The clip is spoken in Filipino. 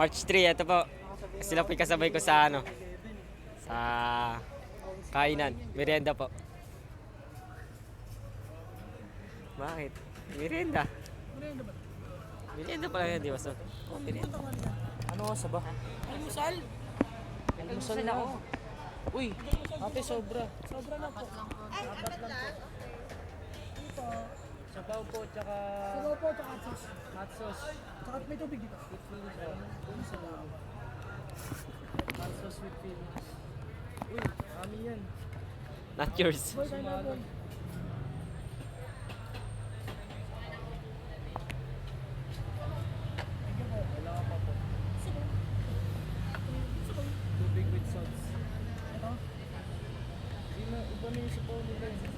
March 3, ito po. Sila po yung kasabay ko sa ano, sa kainan. Merienda po. Bakit? Merienda. Merienda pala yan, di ba? So, oh, merienda. Ano ka ba? Almusal? Almusal na ako. Uy, ate sobra. Sobra na po. Ay, apat lang? Ito. Sabaw po, tsaka Sabaw po, tsaka sauce. hot sauce. Tsaka may tubig dito. Hot sauce with feelings. Uy, amin yan. Not yours. Boy, kain na po. Wala ka pa po. Tubig with sauce. Ito. Hindi na, iba na yung sabaw nila.